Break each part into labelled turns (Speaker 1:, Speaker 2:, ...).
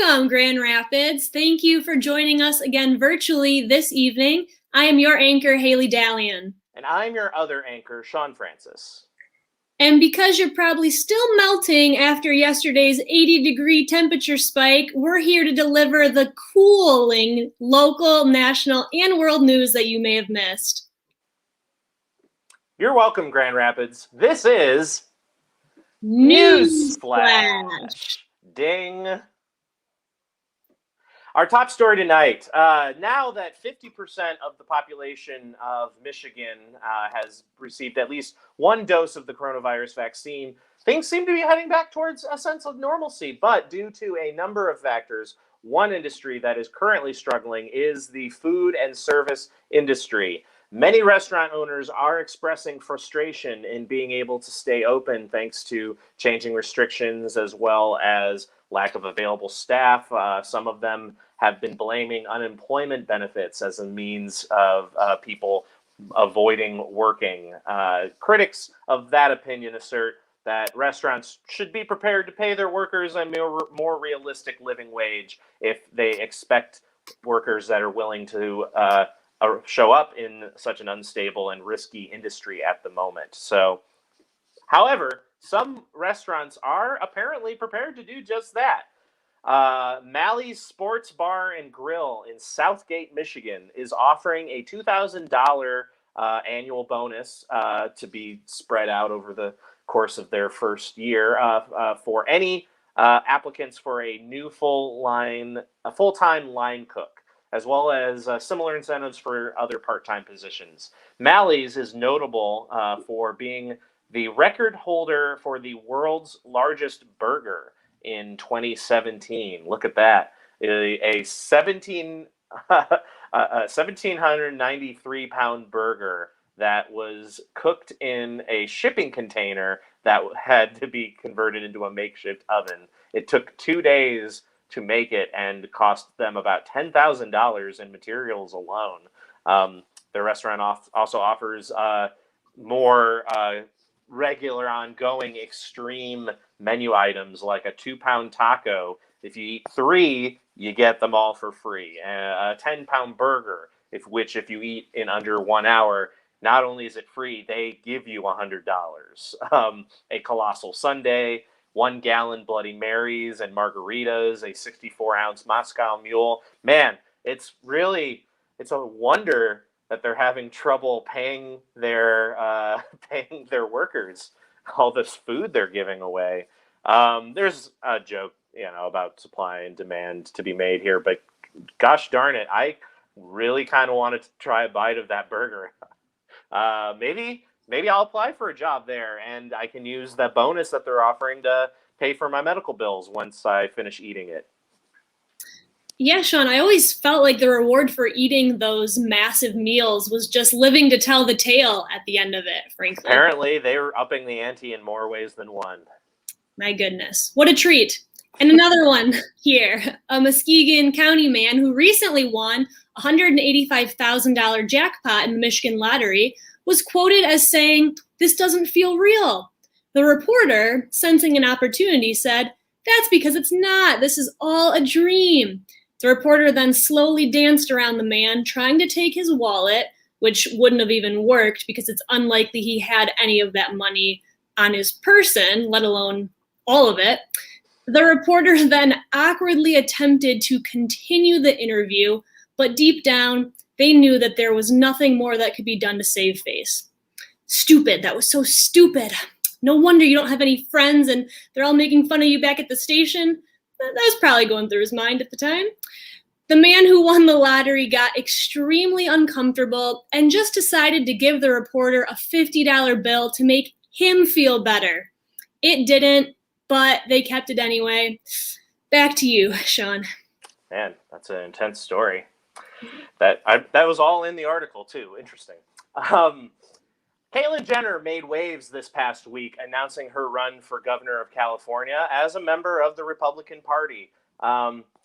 Speaker 1: Welcome, Grand Rapids. Thank you for joining us again virtually this evening. I am your anchor, Haley Dallian.
Speaker 2: And I'm your other anchor, Sean Francis.
Speaker 1: And because you're probably still melting after yesterday's 80-degree temperature spike, we're here to deliver the cooling local, national, and world news that you may have missed.
Speaker 2: You're welcome, Grand Rapids. This is
Speaker 1: NewsFlash.
Speaker 2: Ding. Our top story tonight, now that 50% of the population of Michigan has received at least one dose of the coronavirus vaccine, things seem to be heading back towards a sense of normalcy. But due to a number of factors, one industry that is currently struggling is the food and service industry. Many restaurant owners are expressing frustration in being able to stay open thanks to changing restrictions as well as lack of available staff. Some of them have been blaming unemployment benefits as a means of people avoiding working. Critics of that opinion assert that restaurants should be prepared to pay their workers a more realistic living wage if they expect workers that are willing to show up in such an unstable and risky industry at the moment. So, however, some restaurants are apparently prepared to do just that. Mally's Sports Bar and Grill in Southgate, Michigan is offering a $2,000 annual bonus to be spread out over the course of their first year for any applicants for a new full-time line cook, as well as similar incentives for other part-time positions. Mally's is notable for being the record holder for the world's largest burger in 2017. Look at that. A 1,793 pound burger that was cooked in a shipping container that had to be converted into a makeshift oven. It took 2 days to make it and cost them about $10,000 in materials alone. The restaurant also offers more regular, ongoing, extreme menu items like a 2-pound taco. If you eat 3, you get them all for free. A 10-pound burger, if you eat in under 1 hour, not only is it free, they give you $100. A colossal sundae, 1-gallon Bloody Marys and margaritas, a 64-ounce Moscow Mule. Man, it's a wonder that they're having trouble paying their workers all this food they're giving away. There's a joke, about supply and demand to be made here, but gosh darn it, I really kind of wanted to try a bite of that burger. Maybe I'll apply for a job there, and I can use that bonus that they're offering to pay for my medical bills once I finish eating it.
Speaker 1: Yeah, Sean, I always felt like the reward for eating those massive meals was just living to tell the tale at the end of it, frankly.
Speaker 2: Apparently, they were upping the ante in more ways than one.
Speaker 1: My goodness. What a treat. And another one here. A Muskegon County man who recently won a $185,000 jackpot in the Michigan lottery was quoted as saying, "This doesn't feel real." The reporter, sensing an opportunity, said, "That's because it's not. This is all a dream." The reporter then slowly danced around the man, trying to take his wallet, which wouldn't have even worked because it's unlikely he had any of that money on his person, let alone all of it. The reporter then awkwardly attempted to continue the interview, but deep down, they knew that there was nothing more that could be done to save face. Stupid. That was so stupid. No wonder you don't have any friends and they're all making fun of you back at the station. That was probably going through his mind at the time. The man who won the lottery got extremely uncomfortable and just decided to give the reporter a $50 bill to make him feel better. It didn't, but they kept it anyway. Back to you, Sean.
Speaker 2: Man, that's an intense story. That was all in the article, too. Interesting. Caitlyn Jenner made waves this past week, announcing her run for governor of California as a member of the Republican Party.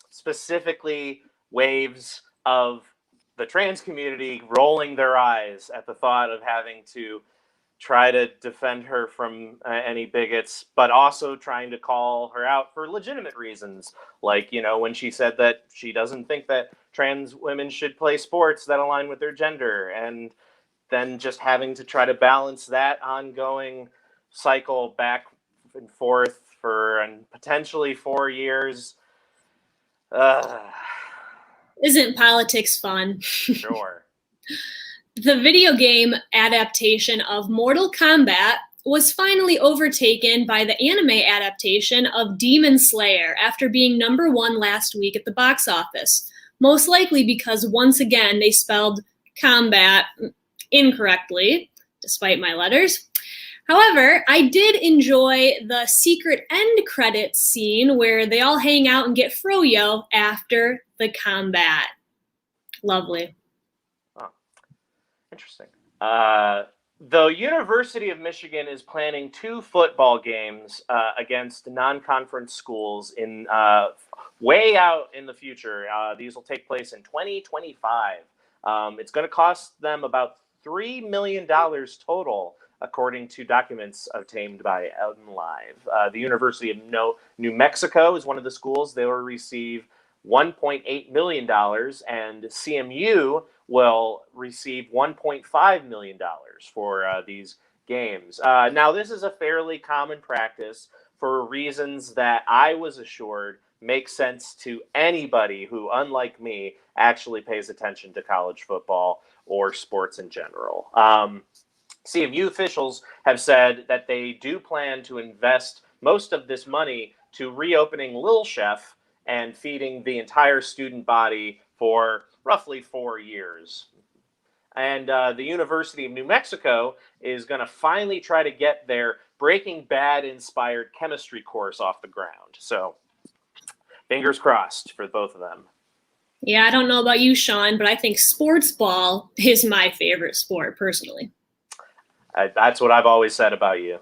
Speaker 2: Specifically, waves of the trans community rolling their eyes at the thought of having to try to defend her from any bigots, but also trying to call her out for legitimate reasons. Like, when she said that she doesn't think that trans women should play sports that align with their gender, and then just having to try to balance that ongoing cycle back and forth for potentially 4 years.
Speaker 1: Isn't politics fun?
Speaker 2: Sure.
Speaker 1: The video game adaptation of Mortal Kombat was finally overtaken by the anime adaptation of Demon Slayer after being #1 last week at the box office. Most likely because once again they spelled combat incorrectly, despite my letters. However, I did enjoy the secret end credits scene where they all hang out and get froyo after the combat. Lovely.
Speaker 2: Oh, interesting. The University of Michigan is planning 2 football games against non-conference schools in way out in the future. These will take place in 2025. It's going to cost them about $3 million total, according to documents obtained by OutNLive. The University of New Mexico is one of the schools. They will receive $1.8 million, and CMU will receive $1.5 million for these games. Now, this is a fairly common practice for reasons that I was assured make sense to anybody who, unlike me, actually pays attention to college football or sports in general. CMU officials have said that they do plan to invest most of this money to reopening Little Chef and feeding the entire student body for roughly 4 years. And the University of New Mexico is going to finally try to get their Breaking Bad-inspired chemistry course off the ground. So, fingers crossed for both of them.
Speaker 1: Yeah, I don't know about you, Sean, but I think sports ball is my favorite sport, personally.
Speaker 2: That's what I've always said about you.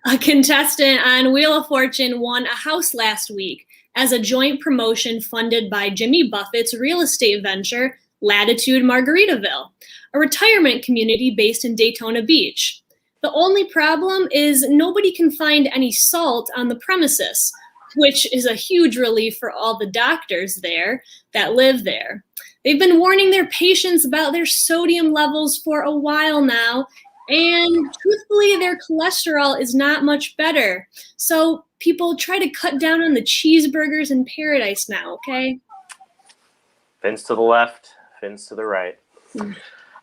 Speaker 1: A contestant on Wheel of Fortune won a house last week as a joint promotion funded by Jimmy Buffett's real estate venture, Latitude Margaritaville, a retirement community based in Daytona Beach. The only problem is nobody can find any salt on the premises, which is a huge relief for all the doctors there that live there. They've been warning their patients about their sodium levels for a while now, and truthfully, their cholesterol is not much better. So people try to cut down on the cheeseburgers in paradise now, okay?
Speaker 2: Fins to the left, fins to the right.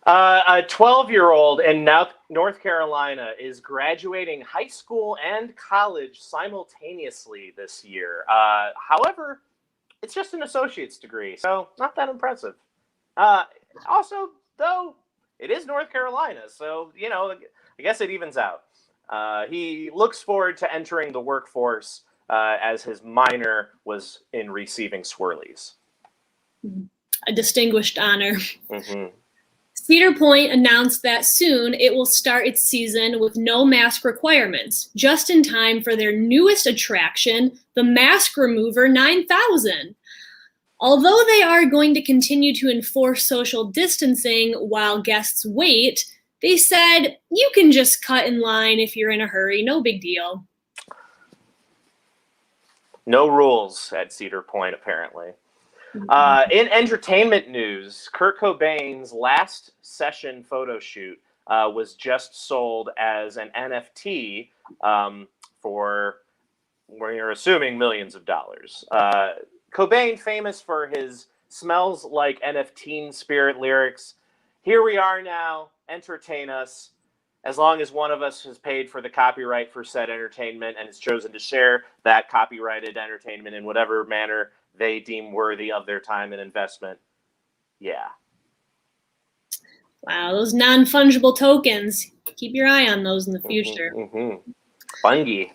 Speaker 2: A 12-year-old in North Carolina is graduating high school and college simultaneously this year. However, it's just an associate's degree, so not that impressive. Also, though, it is North Carolina, so, I guess it evens out. He looks forward to entering the workforce as his minor was in receiving swirlies.
Speaker 1: A distinguished honor.
Speaker 2: Mm-hmm.
Speaker 1: Cedar Point announced that soon it will start its season with no mask requirements, just in time for their newest attraction, the Mask Remover 9000. Although they are going to continue to enforce social distancing while guests wait, they said you can just cut in line if you're in a hurry, no big deal.
Speaker 2: No rules at Cedar Point, apparently. In entertainment news, Kurt Cobain's last session photo shoot was just sold as an NFT for, we're assuming, millions of dollars. Cobain, famous for his "Smells Like NFT Spirit" lyrics, "Here we are now, entertain us. As long as one of us has paid for the copyright for said entertainment and has chosen to share that copyrighted entertainment in whatever manner they deem worthy of their time and investment." Yeah.
Speaker 1: Wow, those non-fungible tokens. Keep your eye on those in the future.
Speaker 2: Mm-hmm. Fungi.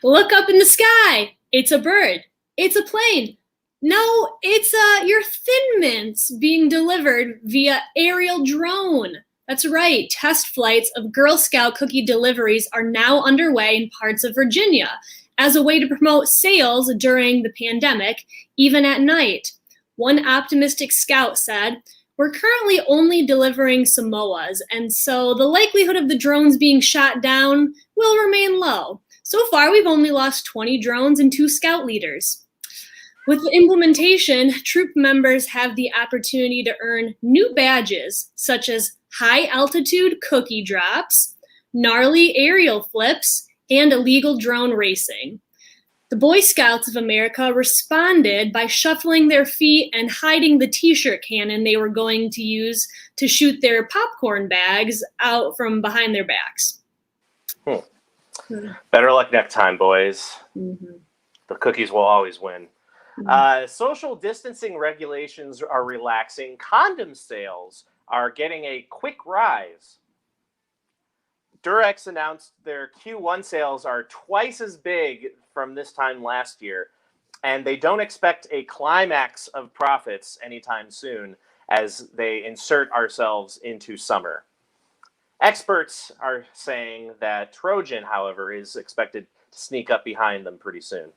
Speaker 1: Look up in the sky. It's a bird. It's a plane. No, it's your Thin Mints being delivered via aerial drone. That's right. Test flights of Girl Scout cookie deliveries are now underway in parts of Virginia as a way to promote sales during the pandemic, even at night. One optimistic scout said, we're currently only delivering Samoas, and so the likelihood of the drones being shot down will remain low. So far, we've only lost 20 drones and 2 scout leaders. With the implementation, troop members have the opportunity to earn new badges, such as high-altitude cookie drops, gnarly aerial flips, and illegal drone racing. The Boy Scouts of America responded by shuffling their feet and hiding the t-shirt cannon they were going to use to shoot their popcorn bags out from behind their backs.
Speaker 2: Better luck next time, boys.
Speaker 1: Mm-hmm.
Speaker 2: The cookies will always win. Social distancing regulations are relaxing. Condom sales are getting a quick rise. Durex announced their Q1 sales are twice as big from this time last year, and they don't expect a climax of profits anytime soon as they insert ourselves into summer. Experts are saying that Trojan, however, is expected to sneak up behind them pretty soon.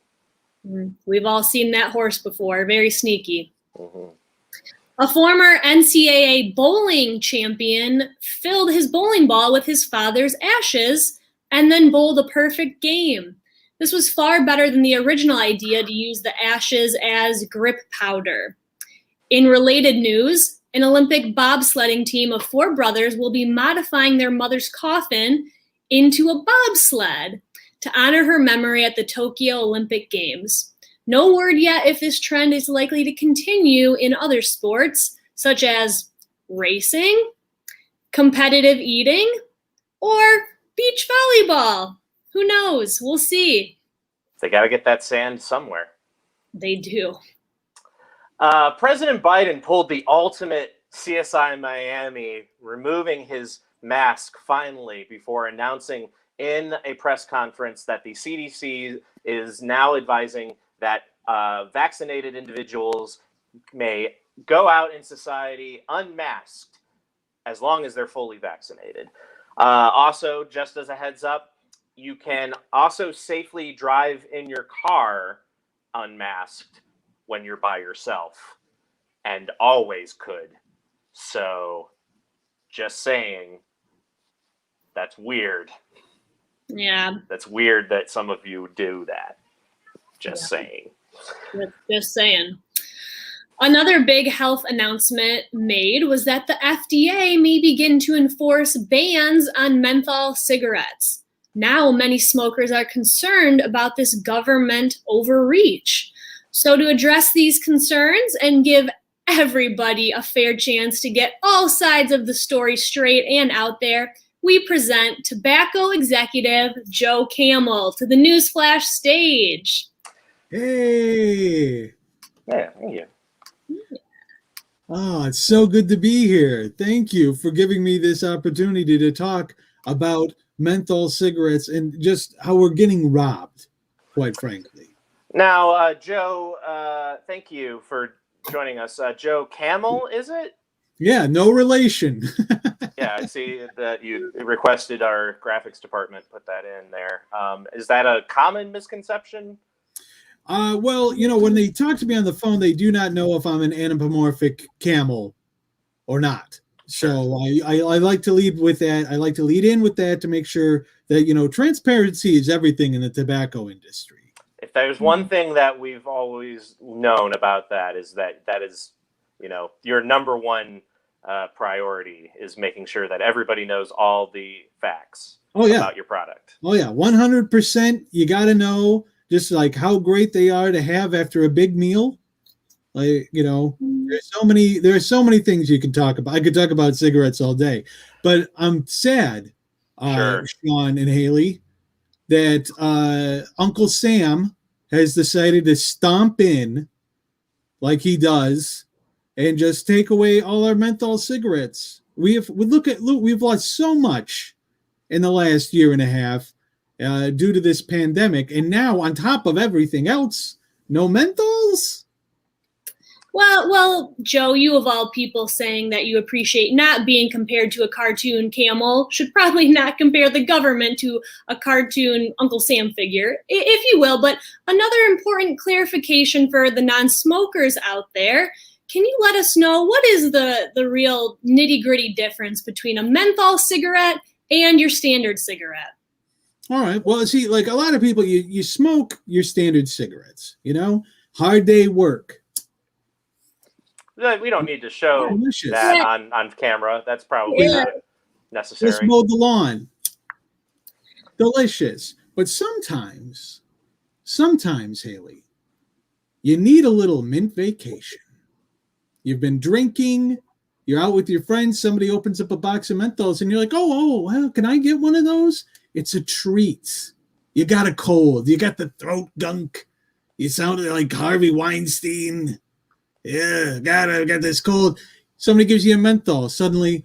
Speaker 1: We've all seen that horse before, very sneaky.
Speaker 2: Mm-hmm.
Speaker 1: A former NCAA bowling champion filled his bowling ball with his father's ashes and then bowled a perfect game. This was far better than the original idea to use the ashes as grip powder. In related news, an Olympic bobsledding team of 4 brothers will be modifying their mother's coffin into a bobsled to honor her memory at the Tokyo Olympic Games. No word yet if this trend is likely to continue in other sports, such as racing, competitive eating, or beach volleyball. Who knows? We'll see.
Speaker 2: They got to get that sand somewhere.
Speaker 1: They do.
Speaker 2: President Biden pulled the ultimate CSI Miami, removing his mask finally before announcing in a press conference that the CDC is now advising that vaccinated individuals may go out in society unmasked as long as they're fully vaccinated. Also, just as a heads up, you can also safely drive in your car unmasked when you're by yourself, and always could. So, just saying, that's weird.
Speaker 1: Yeah.
Speaker 2: That's weird that some of you do that. Just saying.
Speaker 1: Just saying. Another big health announcement made was that the FDA may begin to enforce bans on menthol cigarettes. Now, many smokers are concerned about this government overreach. So, to address these concerns and give everybody a fair chance to get all sides of the story straight and out there, we present tobacco executive Joe Camel to the NewsFlash stage.
Speaker 3: Hey!
Speaker 2: Yeah, thank you.
Speaker 3: Oh, it's so good to be here. Thank you for giving me this opportunity to talk about menthol cigarettes and just how we're getting robbed, quite frankly.
Speaker 2: Now, Joe, thank you for joining us. Joe Camel, is it?
Speaker 3: Yeah, no relation.
Speaker 2: Yeah, I see that you requested our graphics department put that in there. Is that a common misconception?
Speaker 3: Well, you know, when they talk to me on the phone, they do not know if I'm an anthropomorphic camel or not. So I like to lead with that. I like to lead in with that to make sure that, you know, transparency is everything in the tobacco industry.
Speaker 2: If there's one thing that we've always known about that is, you know, your number one priority is making sure that everybody knows all the facts about your product. Oh, yeah.
Speaker 3: 100%. You got to know just like how great they are to have after a big meal. Like, you know, there's so many things you can talk about. I could talk about cigarettes all day, but I'm sad, Sean and Haley, that Uncle Sam has decided to stomp in like he does and just take away all our menthol cigarettes. We've lost so much in the last year and a half due to this pandemic, and now on top of everything else, no menthols.
Speaker 1: Well, Joe, you of all people saying that you appreciate not being compared to a cartoon camel should probably not compare the government to a cartoon Uncle Sam figure, if you will. But another important clarification for the non-smokers out there, can you let us know what is the real nitty-gritty difference between a menthol cigarette and your standard cigarette?
Speaker 3: All right. Well, see, like a lot of people, you smoke your standard cigarettes, hard day work.
Speaker 2: We don't need to show
Speaker 3: Delicious.
Speaker 2: that on camera. That's probably not necessary.
Speaker 3: Just mowed the lawn. Delicious. But sometimes, Haley, you need a little mint vacation. You've been drinking, you're out with your friends, somebody opens up a box of menthols, and you're like, oh, well, can I get one of those? It's a treat. You got a cold. You got the throat gunk. You sounded like Harvey Weinstein. Yeah, got this cold. Somebody gives you a menthol. Suddenly,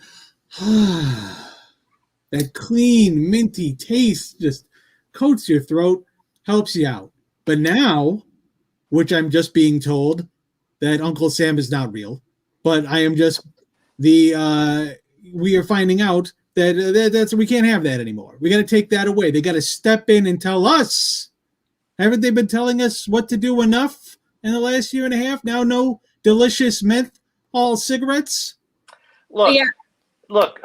Speaker 3: that clean, minty taste just coats your throat, helps you out. But now, which I'm just being told that Uncle Sam is not real, but I am just we are finding out that we can't have that anymore. We got to take that away. They got to step in and tell us. Haven't they been telling us what to do enough in the last year and a half? Now, no delicious menthol cigarettes.
Speaker 2: Look,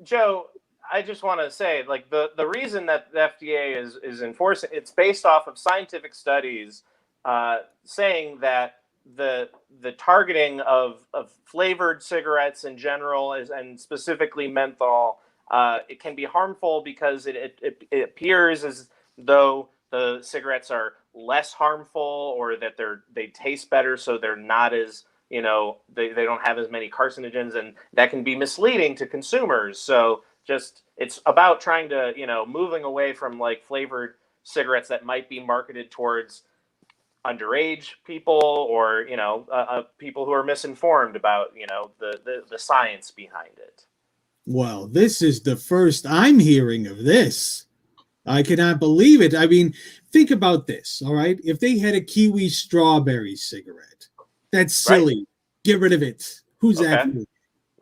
Speaker 2: Joe, I just want to say, like, the reason that the FDA is enforcing, it's based off of scientific studies saying that the targeting of flavored cigarettes in general and specifically menthol, it can be harmful because it appears as though the cigarettes are less harmful or that they taste better, so they're not as they don't have as many carcinogens, and that can be misleading to consumers. So just it's about trying to moving away from like flavored cigarettes that might be marketed towards underage people or people who are misinformed about the science behind it.
Speaker 3: Well, this is the first I'm hearing of this. I cannot believe it. I mean, think about this, all right? If they had a kiwi strawberry cigarette, that's silly. Right. Get rid of it. Who's that for?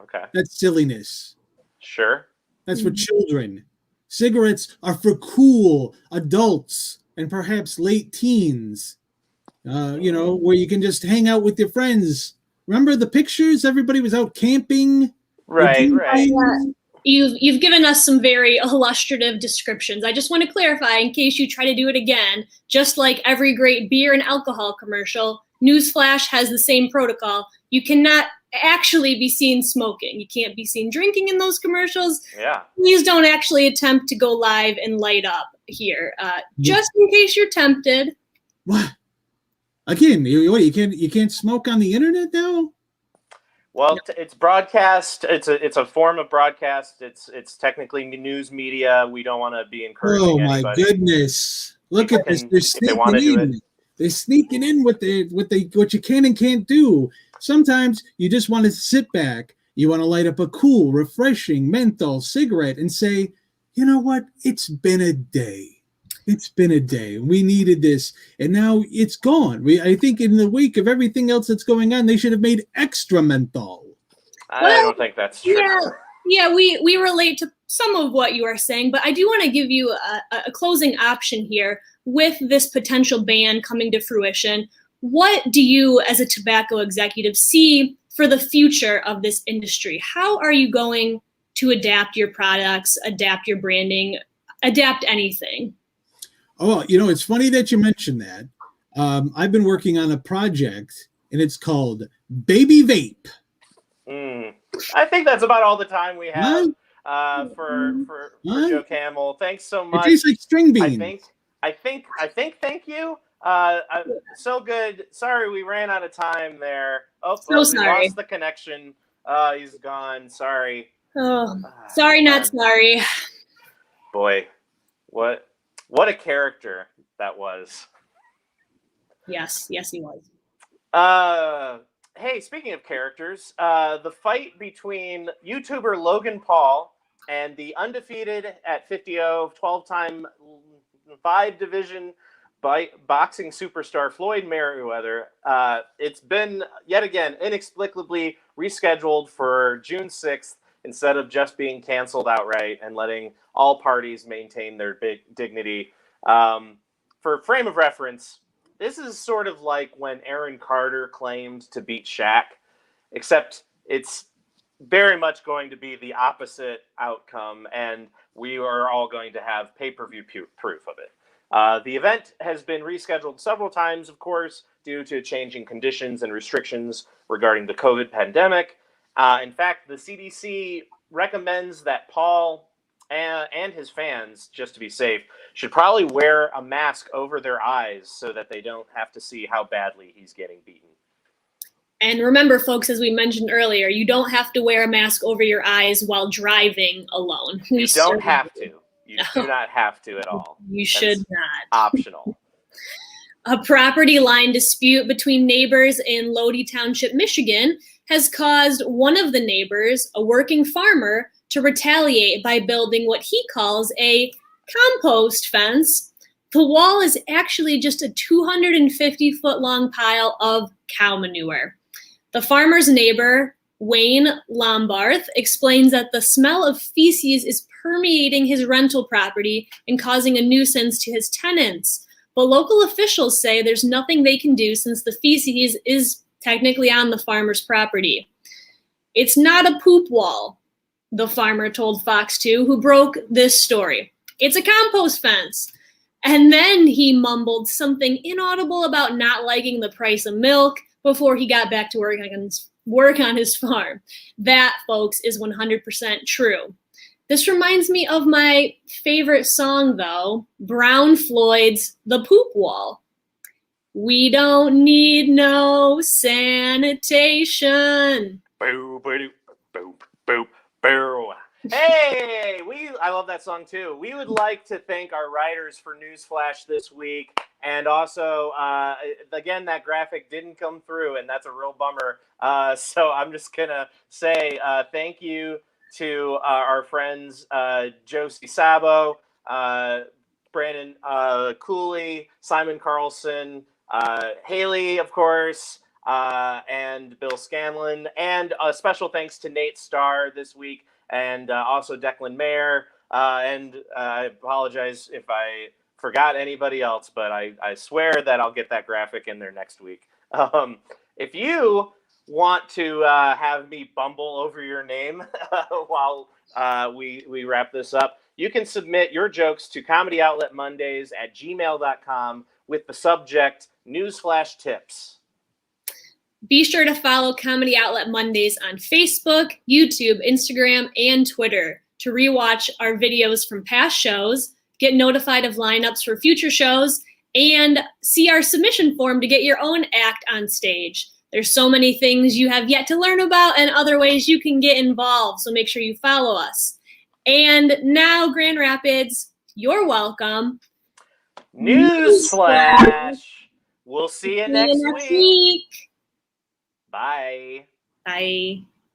Speaker 2: Okay.
Speaker 3: That's silliness.
Speaker 2: Sure.
Speaker 3: That's for children. Cigarettes are for cool adults and perhaps late teens. Where you can just hang out with your friends. Remember the pictures? Everybody was out camping.
Speaker 2: Right.
Speaker 1: You've given us some very illustrative descriptions. I just want to clarify in case you try to do it again. Just like every great beer and alcohol commercial, NewsFlash has the same protocol. You cannot actually be seen smoking. You can't be seen drinking in those commercials.
Speaker 2: Yeah.
Speaker 1: Please don't actually attempt to go live and light up here. Just in case you're tempted.
Speaker 3: What? Again, you can't smoke on the internet now?
Speaker 2: Well, it's broadcast. It's a form of broadcast. It's technically news media. We don't want to be encouraging anybody.
Speaker 3: Oh my goodness! Look at this. They're sneaking in. They're sneaking in what you can and can't do. Sometimes you just want to sit back. You want to light up a cool, refreshing menthol cigarette and say, you know what? It's been a day. It's been a day. We needed this, and now it's gone. I think in the wake of everything else that's going on, they should have made extra menthol.
Speaker 2: I don't think that's true.
Speaker 1: Yeah, we relate to some of what you are saying, but I do want to give you a closing option here with this potential ban coming to fruition. What do you, as a tobacco executive, see for the future of this industry? How are you going to adapt your products, adapt your branding, adapt anything?
Speaker 3: Oh, it's funny that you mentioned that. I've been working on a project, and it's called Baby Vape.
Speaker 2: I think that's about all the time we have for Joe Camel. Thanks so much.
Speaker 3: It tastes like string beans.
Speaker 2: I think. Thank you. So good. Sorry, we ran out of time there. We lost the connection. He's gone. Sorry.
Speaker 1: Oh, sorry, not sorry.
Speaker 2: Boy, what a character that was.
Speaker 1: Yes, he was.
Speaker 2: Hey, speaking of characters, the fight between YouTuber Logan Paul and the undefeated at 50-0, 12-time 5-division boxing superstar Floyd Mayweather, it's been, yet again, inexplicably rescheduled for June 6th instead of just being canceled outright and letting all parties maintain their big dignity. For frame of reference, This is sort of like when Aaron Carter claimed to beat Shaq, except it's very much going to be the opposite outcome, and we are all going to have pay-per-view proof of it. The event has been rescheduled several times, of course, due to changing conditions and restrictions regarding the COVID pandemic. In fact, the CDC recommends that Paul and his fans, just to be safe, should probably wear a mask over their eyes so that they don't have to see how badly he's getting beaten.
Speaker 1: And remember, folks, as we mentioned earlier, you don't have to wear a mask over your eyes while driving alone.
Speaker 2: You don't have to. You do not have to at all.
Speaker 1: You should not.
Speaker 2: Optional.
Speaker 1: A property line dispute between neighbors in Lodi Township, Michigan, has caused one of the neighbors, a working farmer, to retaliate by building what he calls a compost fence. The wall is actually just a 250-foot long pile of cow manure. The farmer's neighbor, Wayne Lombarth, explains that the smell of feces is permeating his rental property and causing a nuisance to his tenants. But local officials say there's nothing they can do since the feces is technically on the farmer's property. It's not a poop wall, the farmer told Fox 2, who broke this story. It's a compost fence. And then he mumbled something inaudible about not liking the price of milk before he got back to work on his farm. That, folks, is 100% true. This reminds me of my favorite song, though, Brown Floyd's The Poop Wall. We don't need no sanitation.
Speaker 2: Boo, boo, boo, boo, boo. Hey, I love that song too. We would like to thank our writers for NewsFlash this week. And also, again, that graphic didn't come through, and that's a real bummer. So I'm just going to say thank you to our friends Josie Sabo, Brandon Cooley, Simon Carlson, Haley, of course, and Bill Scanlon. And a special thanks to Nate Starr this week, and also Declan Mayer. And I apologize if I forgot anybody else, but I swear that I'll get that graphic in there next week. If you want to have me bumble over your name while we wrap this up, you can submit your jokes to comedyoutletmondays@gmail.com with the subject NewsFlash Tips.
Speaker 1: Be sure to follow Comedy Outlet Mondays on Facebook, YouTube, Instagram, and Twitter to rewatch our videos from past shows, get notified of lineups for future shows, and see our submission form to get your own act on stage. There's so many things you have yet to learn about and other ways you can get involved, so make sure you follow us. And now, Grand Rapids, you're welcome.
Speaker 2: NewsFlash! We'll see you next week.
Speaker 1: week.
Speaker 2: Bye.
Speaker 1: Bye.